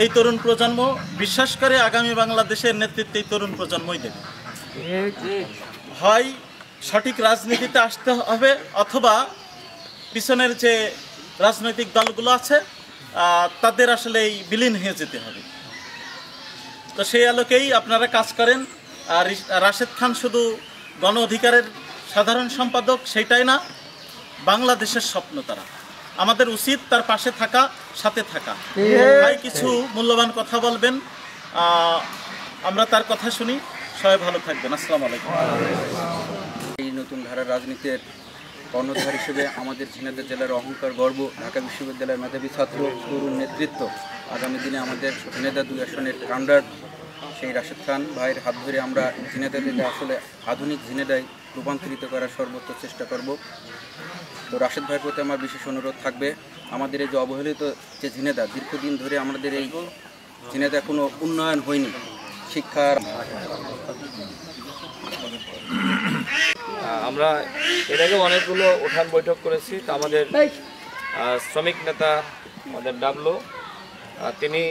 এই তরুণ প্রজন্ম বিশ্বাস করে আগামী বাংলাদেশের নেতৃত্বে এই তরুণ প্রজন্মই দেবে। হয় সঠিক রাজনীতিতে আসতে হবে, অথবা পিছনের যে রাজনৈতিক দলগুলো আছে তাদের আসলে এই বিলীন হয়ে যেতে হবে। তো সেই আলোকেই আপনারা কাজ করেন। আর রাশেদ খান শুধু গণ অধিকারের সাধারণ সম্পাদক সেটাই না, বাংলাদেশের স্বপ্ন তারা। আমাদের উচিত তার পাশে থাকা, সাথে থাকা। ভাই কিছু মূল্যবান কথা বলবেন, আমরা তার কথা শুনি। সবাই ভালো থাকবেন। আসসালামু আলাইকুম। এই নতুন ধারার রাজনীতির কর্ণধার হিসেবে আমাদের ঝিনাইদহ জেলার অহংকার, গর্ব, ঢাকা বিশ্ববিদ্যালয়ের মেধাবী ছাত্র, তরুণ নেতৃত্ব, আগামী দিনে আমাদের ঝিনাইদহ 2 আসনের কাউন্টার সেই রাশেদ খান ভাইয়ের হাত ধরে আমরা ঝিনাইদহ থেকে আসলে আধুনিক ঝিনাইদহ রূপান্তরিত করার সর্বোচ্চ চেষ্টা করব। তো রাশেদ ভাইয়ের প্রতি আমার বিশেষ অনুরোধ থাকবে, আমাদের এই যে অবহেলিত যে ঝিনাইদহ, দীর্ঘদিন ধরে আমাদের এই ঝিনাইদহ কোনো উন্নয়ন হয়নি। শিক্ষার আমরা এর আগে অনেকগুলো উঠান বৈঠক করেছি। তো আমাদের শ্রমিক নেতা আমাদের ডাবলু, তিনি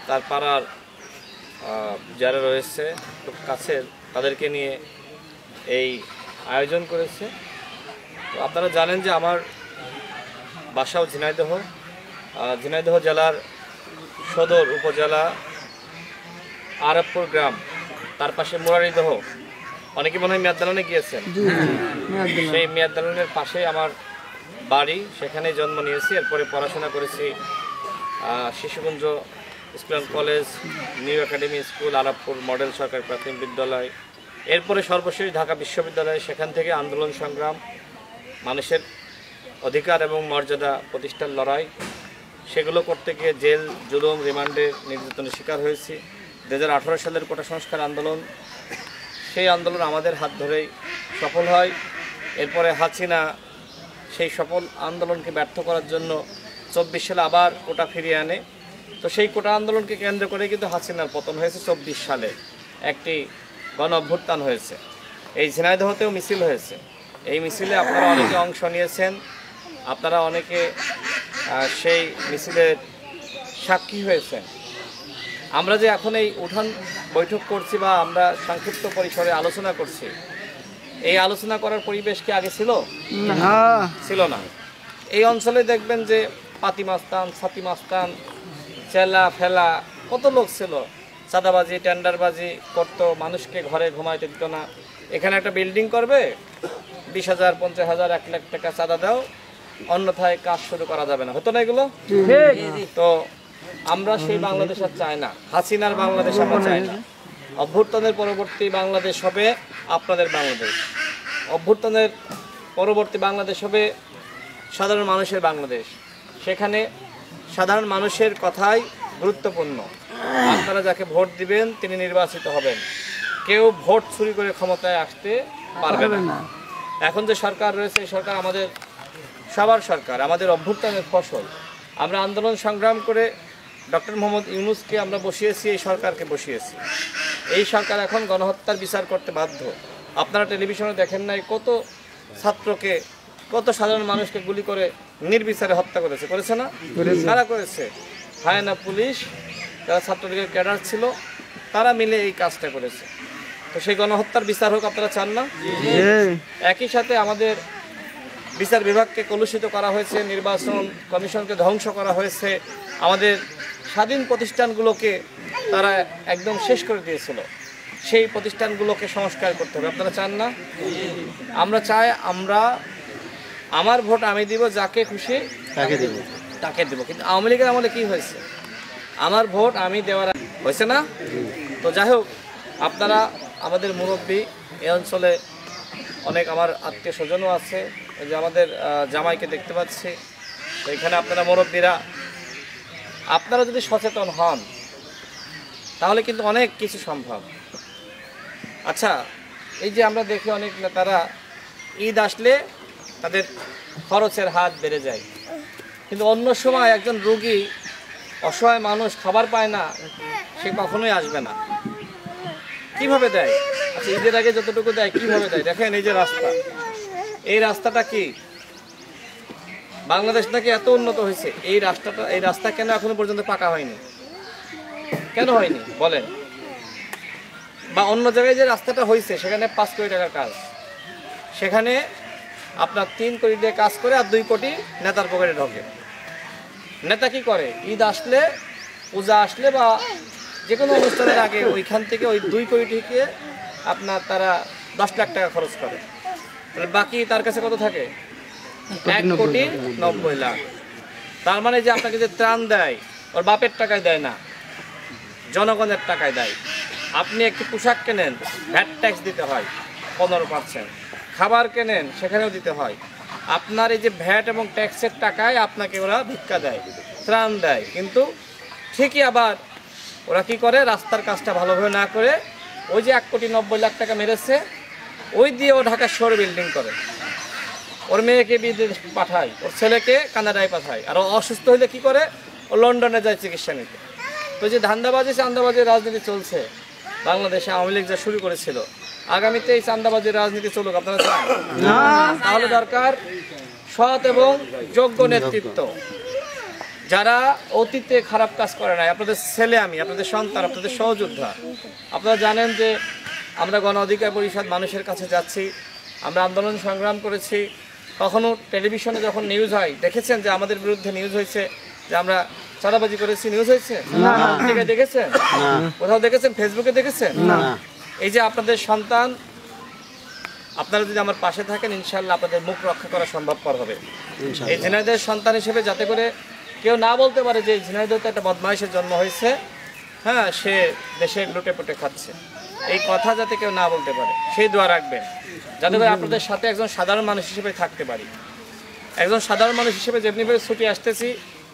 তার পাড়ার যারা রয়েছে খুব কাছের তাদেরকে নিয়ে এই আয়োজন করেছে। তো আপনারা জানেন যে আমার বাসাও ঝিনাইদহ, ঝিনাইদহ জেলার সদর উপজেলা আরবপুর গ্রাম, তার পাশে মুরারিদহ। অনেকে মনে হয় মেয়াদদালানে গিয়েছেন, সেই মেয়াদদালানের পাশে আমার বাড়ি, সেখানে জন্ম নিয়েছি। এরপরে পড়াশোনা করেছি Shishukunj school and college, new academy school, Arabpur model সরকারি প্রাথমিক বিদ্যালয়, এরপরে সর্বশেষ ঢাকা বিশ্ববিদ্যালয়। সেখান থেকে আন্দোলন সংগ্রাম, মানুষের অধিকার এবং মর্যাদা প্রতিষ্ঠার লড়াই, সেগুলো করতে গিয়ে জেল, জুলুম, রিমান্ডের নির্যাতনের শিকার হয়েছি। 2018 সালের কোটা সংস্কার আন্দোলন, সেই আন্দোলন আমাদের হাত ধরেই সফল হয়। এরপরে হাসিনা সেই সফল আন্দোলনকে ব্যর্থ করার জন্য 24 সালে আবার কোটা ফিরিয়ে আনে। তো সেই কোটা আন্দোলনকে কেন্দ্র করে কিন্তু হাসিনার পতন হয়েছে। 24 সালে একটি গণ অভ্যুত্থান হয়েছে। এই ঝিনাইদহতেও মিছিল হয়েছে। এই মিছিলে আপনারা অনেকে অংশ নিয়েছেন, আপনারা অনেকে সেই মিছিলের সাক্ষী হয়েছেন। আমরা যে এখন এই উঠান বৈঠক করছি বা আমরা সংক্ষিপ্ত পরিসরে আলোচনা করছি, এই আলোচনা করার পরিবেশ কি আগে ছিল? ছিল না। এই অঞ্চলে দেখবেন যে পাতি মাস্তান, ছাতি মাস্তান, চেলা ফেলা কত লোক ছিল। চাঁদাবাজি, টেন্ডারবাজি করতো, মানুষকে ঘরে ঘুমাইতে দিত না। এখানে একটা বিল্ডিং করবে, 20,000, 50,000, 1 লাখ টাকা চাঁদা দাও, অন্যথায় কাজ শুরু করা যাবে না। হতো না এগুলো? তো আমরা সেই বাংলাদেশ আর চাই না, হাসিনার বাংলাদেশ আমরা চাই না। অভ্যুত্থানের পরবর্তী বাংলাদেশ হবে আপনাদের বাংলাদেশ। অভ্যুত্থানের পরবর্তী বাংলাদেশ হবে সাধারণ মানুষের বাংলাদেশ। সেখানে সাধারণ মানুষের কথাই গুরুত্বপূর্ণ। আপনারা যাকে ভোট দিবেন তিনি নির্বাচিত হবেন। কেউ ভোট চুরি করে ক্ষমতায় আসতে পারবে না। এখন যে সরকার রয়েছে, এই সরকার আমাদের সবার সরকার, আমাদের অভ্যুত্থানের ফসল। আমরা আন্দোলন সংগ্রাম করে ডক্টর মোহাম্মদ ইউনূসকে আমরা বসিয়েছি, এই সরকারকে বসিয়েছি। এই সরকার এখন গণহত্যার বিচার করতে বাধ্য। আপনারা টেলিভিশনে দেখেন নাই কত ছাত্রকে, কত সাধারণ মানুষকে গুলি করে নির্বিচারে হত্যা করেছে? করেছে না? কারা করেছে? হায়না পুলিশ, যারা ছাত্রলীগের ক্যাডার ছিল, তারা মিলে এই কাজটা করেছে। তো সেই গণহত্যার বিচার হোক, আপনারা চান না? একই সাথে আমাদের বিচার বিভাগকে কলুষিত করা হয়েছে, নির্বাচন কমিশনকে ধ্বংস করা হয়েছে, আমাদের স্বাধীন প্রতিষ্ঠানগুলোকে তারা একদম শেষ করে দিয়েছিল। সেই প্রতিষ্ঠানগুলোকে সংস্কার করতে হবে। আপনারা চান না? আমরা চাই, আমার ভোট আমি দিব, যাকে খুশি তাকে দেব। কিন্তু আওয়ামী লীগের আমলে কি হয়েছে? আমার ভোট আমি দেওয়ার হয়েছে না? তো যাই হোক, আপনারা আমাদের মুরব্বী, এই অঞ্চলে অনেক আমার আত্মীয় স্বজনও আছে। এই যে আমাদের জামাইকে দেখতে পাচ্ছি, তো এখানে আপনারা মুরব্বীরা, আপনারা যদি সচেতন হন তাহলে কিন্তু অনেক কিছু সম্ভব। আচ্ছা, এই যে আমরা দেখি অনেক নেতারা ঈদ আসলে তাদের খরচের হাত বেড়ে যায়, কিন্তু অন্য সময় একজন রোগী, অসহায় মানুষ খাবার পায় না, সে কখনোই আসবে না। কিভাবে দেয়? আচ্ছা, ঈদের আগে যতটুকু দেয় কিভাবে দেয় দেখেন। এই যে রাস্তা, এই রাস্তাটা কি বাংলাদেশ নাকি এত উন্নত হয়েছে? এই রাস্তা কেন এখনো পর্যন্ত পাকা হয়নি? কেন হয়নি বলেন? বা অন্য জায়গায় যে রাস্তাটা হয়েছে সেখানে 5 কোটি টাকার কাজ, সেখানে আপনার 3 কোটি দিয়ে কাজ করে আর 2 কোটি নেতার পকেটে ঢোকে। নেতা কি করে? ঈদ আসলে, পূজা আসলে বা যে কোনো অনুষ্ঠানের আগে ওইখান থেকে ওই 2 কোটি থেকে আপনার তারা 10 লাখ টাকা খরচ করে। বাকি তার কাছে কত থাকে? 1 কোটি 90 লাখ। তার মানে যে আপনাকে যে ত্রাণ দেয় ওর বাপের টাকায় দেয় না, জনগণের টাকায় দেয়। আপনি একটি পোশাক কেনেন, ভ্যাট ট্যাক্স দিতে হয় 15%। খাবার কেনেন, সেখানেও দিতে হয়। আপনার এই যে ভ্যাট এবং ট্যাক্সের টাকায় আপনাকে ওরা ভিক্ষা দেয়, ত্রাণ দেয়। কিন্তু ঠিকই আবার ওরা কি করে? রাস্তার কাজটা ভালোভাবে না করে ওই যে 1 কোটি 90 লাখ টাকা মেরেছে, ওই দিয়ে ও ঢাকা শহরে বিল্ডিং করে, ওর মেয়েকে বিদেশ পাঠায়, ওর ছেলেকে কানাডায় পাঠায়, আর ও অসুস্থ হলে কি করে? ও লন্ডনে যায় চিকিৎসা নিতে। তো যে ধান্দাবাজি চান্দাবাজির রাজনীতি চলছে বাংলাদেশে, আওয়ামী লীগ যা শুরু করেছিল, আগামীতে এই চান্দাবাজির রাজনীতি চলুক আপনারা চান? তাহলে দরকার সৎ এবং যোগ্য নেতৃত্ব, যারা অতীতে খারাপ কাজ করে নাই। আপনাদের ছেলে আমি, আপনাদের সন্তান, আপনাদের সহযোদ্ধা। আপনারা জানেন যে আমরা গণ অধিকার পরিষদ মানুষের কাছে যাচ্ছি, আমরা আন্দোলন সংগ্রাম করেছি। কখনো টেলিভিশনে যখন নিউজ হয় দেখেছেন যে আমাদের বিরুদ্ধে নিউজ হয়েছে যে আমরা চাঁদাবাজি করেছি? নিউজ হয়েছে? দেখেছেন? কোথাও দেখেছেন? ফেসবুকে দেখেছেন? এই যে আপনাদের সন্তান, আপনারা যদি আমার পাশে থাকেন ইনশাআল্লাহ আপনাদের মুখ রক্ষা করা সম্ভবপর হবে। এই ঝিনাইদহের সন্তান হিসেবে যাতে করে কেউ না বলতে পারে যে ঝিনাইদহতে একটা বদমাইশের জন্ম হয়েছে, হ্যাঁ, সে দেশের লুটে পুটে খাচ্ছে, এই কথা যাতে কেউ না বলতে পারে সেই দোয়া রাখবেন, যাতে করে আপনাদের সাথে একজন সাধারণ মানুষ হিসেবে থাকতে পারি। একজন সাধারণ মানুষ হিসেবে যেমনিভাবে ছুটি আসতেছি,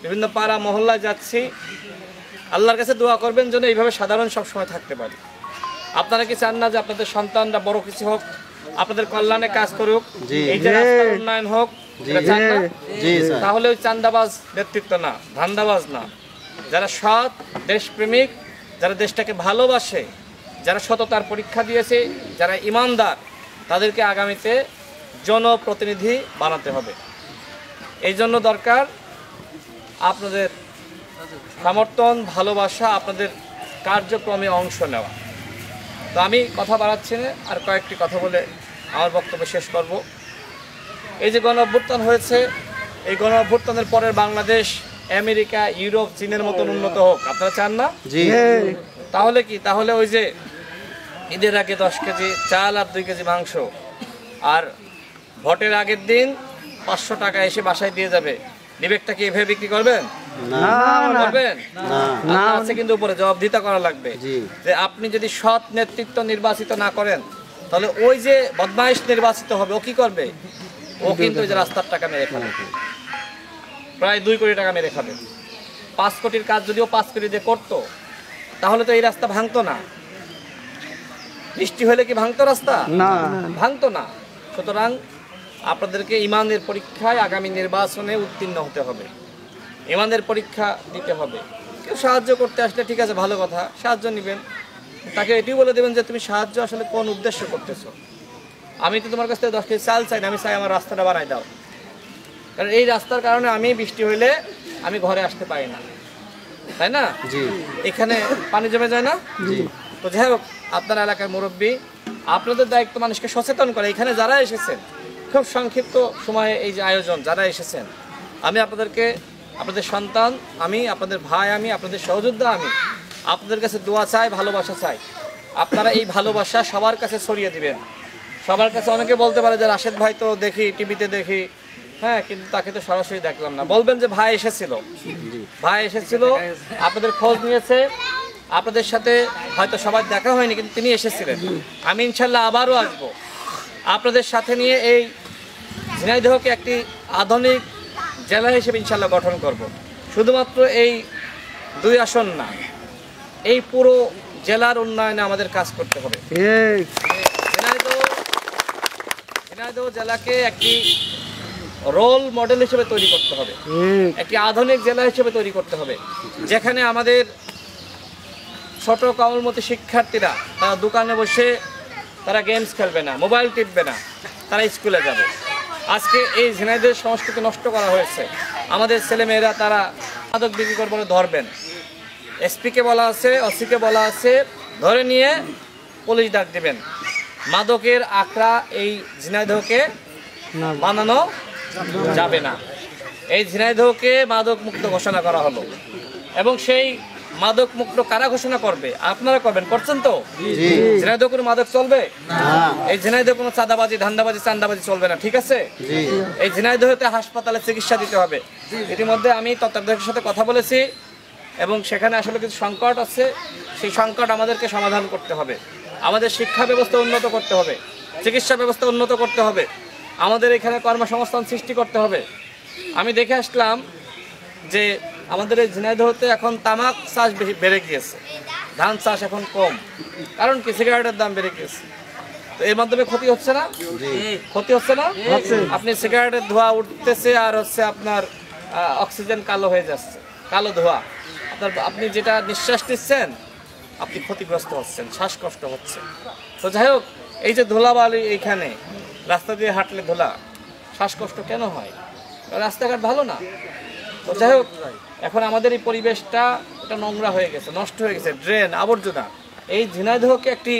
বিভিন্ন পাড়া মহল্লায় যাচ্ছি, আল্লাহর কাছে দোয়া করবেন যেন এইভাবে সাধারণ সবসময় থাকতে পারি। আপনারা কি চান না যে আপনাদের সন্তানরা বড় কিছু হোক, আপনাদের কল্যাণে কাজ করুক, এই যে রাস্তার উন্নয়ন হোক? তাহলে ওই চান্দাবাজ নেতৃত্ব না, ধান্দাবাজ না, যারা সৎ, দেশপ্রেমিক, যারা দেশটাকে ভালোবাসে, যারা সততার পরীক্ষা দিয়েছে, যারা ইমানদার, তাদেরকে আগামীতে জনপ্রতিনিধি বানাতে হবে। এই জন্য দরকার আপনাদের সমর্থন, ভালোবাসা, আপনাদের কার্যক্রমে অংশ নেওয়া। তো আমি কথা বাড়াচ্ছি না, আর কয়েকটি কথা বলে আমার বক্তব্য শেষ করব। এই যে গণ অভ্যুত্থান হয়েছে, এই গণ অভ্যুত্থানের পরের বাংলাদেশ আমেরিকা, ইউরোপ, চীনের মতন উন্নত হোক আপনারা চান না? তাহলে কি? তাহলে ওই যে ঈদের আগে 10 কেজি চাল আর 2 কেজি মাংস, আর ভোটের আগের দিন 500 টাকা এসে বাসায় দিয়ে যাবে, বিবেকটা কি এভাবে বিক্রি করবেন? করবেন না, আছে কিন্তু উপরে জবাবদিহিতা করা লাগবে যে আপনি যদি সৎ নেতৃত্ব নির্বাচিত না করেন তাহলে ওই যে বদমাইশ নির্বাচিত হবে, ও কি করবে? ও কিন্তু ওই যে রাস্তার টাকা মেরে খাবে, প্রায় 2 কোটি টাকা মেরে খাবে। 5 কোটির কাজ যদিও 5 কোটি দিয়ে করতো তাহলে তো এই রাস্তা ভাঙতো না। বৃষ্টি হলে কি ভাঙতো রাস্তা? না, ভাঙতো না। সুতরাং আপনাদেরকে ইমানের পরীক্ষায় আগামী নির্বাচনে উত্তীর্ণ হতে হবে, ইমানের পরীক্ষা দিতে হবে। কেউ সাহায্য করতে আসলে ঠিক আছে, ভালো কথা, সাহায্য নেবেন, তাকে এটিও বলে দেবেন যে তুমি সাহায্য আসলে কোন উদ্দেশ্য করতেছো। আমি তো তোমার কাছ থেকে 10 কেজি চাল চাই না, আমি চাই আমার রাস্তাটা বানাই দাও, কারণ এই রাস্তার কারণে আমি বৃষ্টি হইলে আমি ঘরে আসতে পারি না, তাই না? এখানে পানি জমে যায় না? তো যাই হোক, আপনার এলাকার মুরব্বী, আপনাদের দায়িত্ব মানুষকে সচেতন করে। এখানে যারা এসেছেন, খুব সংক্ষিপ্ত সময়ে এই যে আয়োজন, যারা এসেছেন, আমি আপনাদেরকে, আপনাদের সন্তান আমি, আপনাদের ভাই আমি, আপনাদের সহযোদ্ধা আমি, আপনাদের কাছে দোয়া চাই, ভালোবাসা চাই। আপনারা এই ভালোবাসা সবার কাছে ছড়িয়ে দিবেন। সবার কাছে অনেকে বলতে পারে যে রাশেদ ভাই তো দেখি, টিভিতে দেখি, হ্যাঁ, কিন্তু তাকে তো সরাসরি দেখলাম না। বলবেন যে ভাই এসেছিল, ভাই এসেছিল, আপনাদের খোঁজ নিয়েছে, আপনাদের সাথে হয়তো সবার দেখা হয়নি, কিন্তু তিনি এসেছিলেন। আমি ইনশাল্লাহ আবারও আসবো আপনাদের সাথে নিয়ে, এই ঝিনাইদহকে একটি আধুনিক জেলা হিসেবে ইনশাল্লাহ গঠন করব। শুধুমাত্র এই 2 আসন না, এই পুরো জেলার উন্নয়নে আমাদের কাজ করতে হবে। ঝিনাইদহ জেলাকে একটি রোল মডেল হিসেবে তৈরি করতে হবে, একটি আধুনিক জেলা হিসেবে তৈরি করতে হবে, যেখানে আমাদের ছোট কমলমতি শিক্ষার্থীরা তারা দোকানে বসে তারা গেমস খেলবে না, মোবাইল টিপবে না, তারা স্কুলে যাবে। আজকে এই ঝিনাইদহের সংস্কৃতি নষ্ট করা হয়েছে। আমাদের ছেলেমেয়েরা তারা মাদক বিক্রি করে বলে ধরবেন, এসপিকে বলা আছে, ওসিকে বলা আছে, ধরে নিয়ে পুলিশ ডাক দেবেন। মাদকের আখড়া এই ঝিনাইদহকে বানানো যাবে না। এই ঝিনাইদহকে মাদক মুক্ত ঘোষণা করা হলো, এবং সেই মাদক মুক্ত কারা ঘোষণা করবে? আপনারা করবেন, করছেন তো? ঝিনাইদহ কোনো মাদক চলবে? এই ঝিনাইদহ কোনো চাঁদাবাজি, ধান্দাবাজি, চান্দাবাজি চলবে না, ঠিক আছে? এই ঝিনাইদহতে হাসপাতালে চিকিৎসা দিতে হবে। ইতিমধ্যে আমি তত্ত্বাবধায়কের সাথে কথা বলেছি, এবং সেখানে আসলে কিছু সংকট আছে, সেই সংকট আমাদেরকে সমাধান করতে হবে। আমাদের শিক্ষা ব্যবস্থা উন্নত করতে হবে, চিকিৎসা ব্যবস্থা উন্নত করতে হবে, আমাদের এখানে কর্মসংস্থান সৃষ্টি করতে হবে। আমি দেখে আসলাম যে আমাদের এই ঝিনাইদহতে এখন তামাক চাষ বেড়ে গিয়েছে, ধান চাষ এখন কম। কারণ কি? সিগারেটের দাম বেড়ে গিয়েছে। তো এর মাধ্যমে ক্ষতি হচ্ছে না? ক্ষতি হচ্ছে না? আপনি সিগারেটের ধোঁয়া উঠতেছে, আর হচ্ছে আপনার অক্সিজেন কালো হয়ে যাচ্ছে, কালো ধোঁয়া। আপনি যেটা নিঃশ্বাস নিচ্ছেন, আপনি ক্ষতিগ্রস্ত হচ্ছেন, শ্বাসকষ্ট হচ্ছে। তো যাই হোক, এই যে ধুলাবালি, এইখানে রাস্তা দিয়ে হাঁটলে ধুলা, শ্বাসকষ্ট কেন হয়? রাস্তাঘাট ভালো না। তো যাই হোক, এখন আমাদের এই পরিবেশটা এটা নোংরা হয়ে গেছে, নষ্ট হয়ে গেছে, ড্রেন, আবর্জনা। এই ঝিনাইদহকে একটি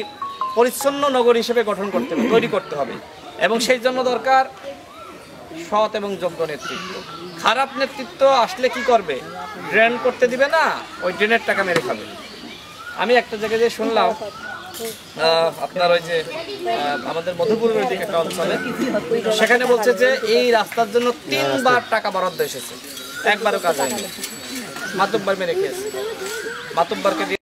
পরিচ্ছন্ন নগর হিসেবে গঠন করতে হবে, তৈরি করতে হবে, এবং সেই জন্য দরকার সৎ এবং যোগ্য নেতৃত্ব। খারাপ নেতৃত্ব আসলে কি করবে? ড্রেন করতে দিবে না, ওই ড্রেনের টাকা মেরে খাবে। আমি একটা জায়গায় যে শুনলাম, আপনার ওই যে আমাদের মধুপুরের দিকে একটা অঞ্চলে, সেখানে বলছে যে এই রাস্তার জন্য 3 বার টাকা বরাদ্দ এসেছে, একবারও কাজ হয়নি। মাতব্বর মেরে খেয়েছে, মাতব্বরকে